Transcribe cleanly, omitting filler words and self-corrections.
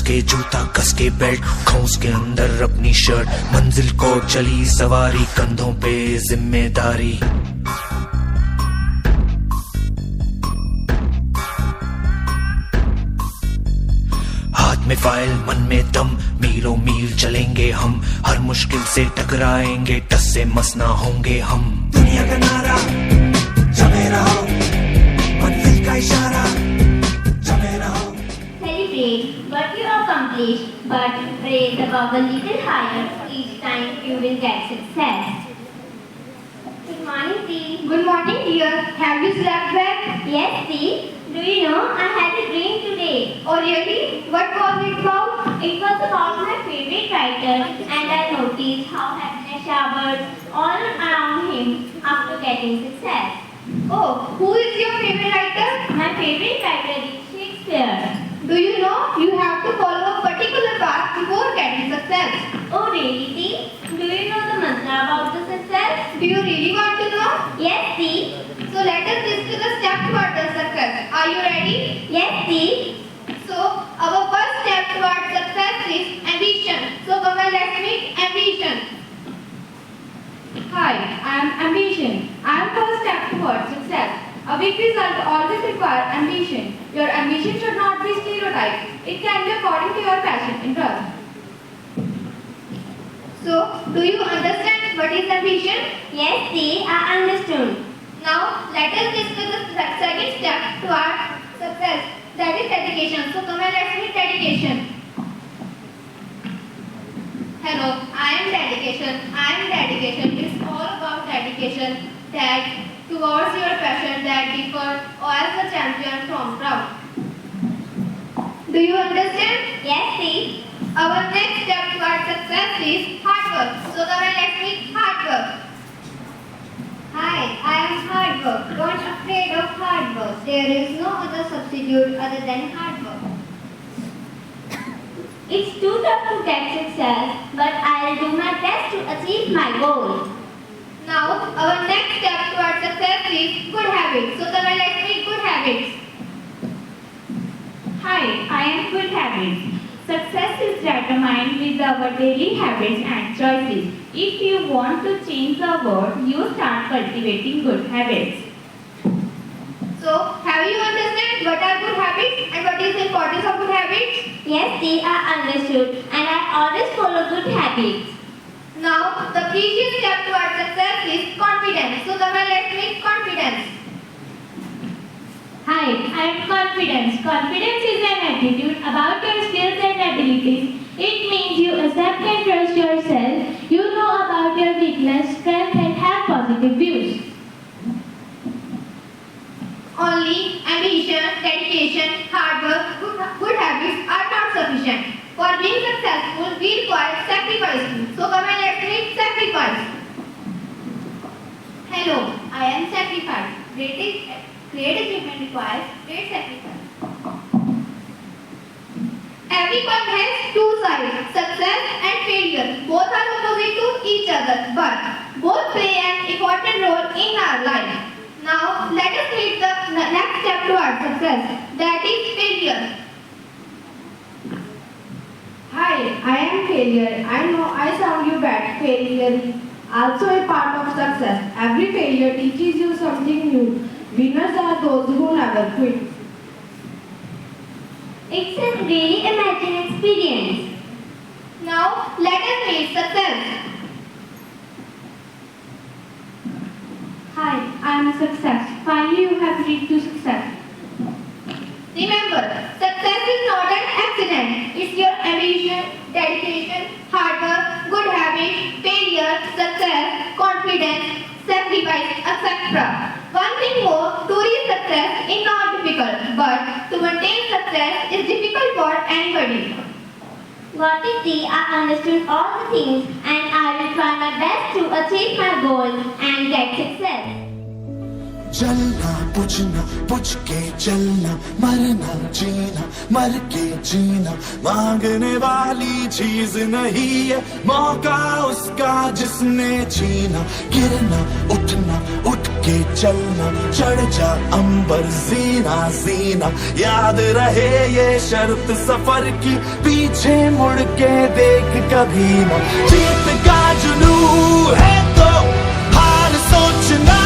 के जूता कस के बेल्ट खौस के अंदर अपनी शर्ट मंजिल को चली सवारी कंधों पे जिम्मेदारी हाथ में फाइल मन में दम मीलों मील चलेंगे हम हर मुश्किल से टकराएंगे टस से मस ना होंगे हम दुनिया का नारा जमे रहो मंजिल का इशारा जमे रहो Celebrate what you accomplished, but raise the bar a little higher each time you will get success. Good morning, Dee. Good morning, dear. Have you slept well? Yes, Dee. Do you know I had a dream today? Oh, really? What was it about? It was about my favorite writer, and I noticed how happiness showered all around him after getting success. Oh, who is your favorite writer? My favorite writer is Shakespeare. Do you know you have to follow a particular path before getting success? Oh, really, Dee? Do you know the mantra about the success? Do you really want to know? Yes, Dee. So let us listen to the steps towards the success. Are you ready? Yes, Dee. So, our first step towards success is ambition. So, come on, let's meet ambition. Hi, I am Ambition. I am first step towards success. A big result always requires ambition. Your ambition should not be stereotyped. It can be according to your passion interest. So, do you understand what is ambition? Yes, Dee, I understood. Now, let us listen to the second step towards success. That is dedication. So, come on, let's meet dedication. Hello, I am dedication. I am dedication. It's all about dedication that towards your passion that differ as a champion from crowd. Do you understand? Yes, Dee. Our next step towards success is hard work. So come on, let's meet hard work. Hi, I am hard work. Don't afraid of hard work. There is no other substitute other than hard work. It's too tough to get success, but I'll do my best to achieve my goal. Now, our next step towards success is good habits. So come on, let's meet good habits. Hi, I am Good Habits. Success is determined with our daily habits and choices. If you want to change the world, you start cultivating good habits. So, have you understand what are good habits and what is the importance of good habits? Yes, Dee, I understood, and I always follow good habits. Now, the previous step towards success is confidence. So come on, let's meet confidence. Hi, I am Confidence. Confidence is an attitude about your skills and abilities. It means you accept and trust yourself. You know about your weakness, strength, and have positive views. Only ambition, dedication, hard work, good habits are not sufficient. For being successful, we require sacrifice. So come on, let's meet sacrifice. Hello, I am Sacrifice. Great achievement requires great sacrifice. Every coin has two sides, success and failure. Both are opposite to each other, but both play an important role in our life. Now, let us meet the next step towards success, that is failure. Hi, I am Failure. I know I sound you bad. Failure is also a part of success. Every failure teaches you something new. Winners are those who never quit. It's a really amazing experience. Now, let us meet success. Hi, I am a success. Finally, you have reached to success. Remember, success is not an accident. It's your ambition, dedication, hard work, good habits, failure, success, confidence, sacrifice, etc. One thing more, to reach success is not difficult, but to maintain success is difficult for anybody. Got it, Dee. I understood all the things, and I will try my best to achieve my goal and get success. चलना बुझना बुझ के चलना मरना जीना मर के जीना मांगने वाली चीज नहीं है मौका उसका जिसने छीना गिरना उठना उठ के चलना, चढ़ जा अंबर सीना सीना, याद रहे ये शर्त सफर की, पीछे मुड़ के देख कभी ना। जीत का जुनून है तो हार सोचना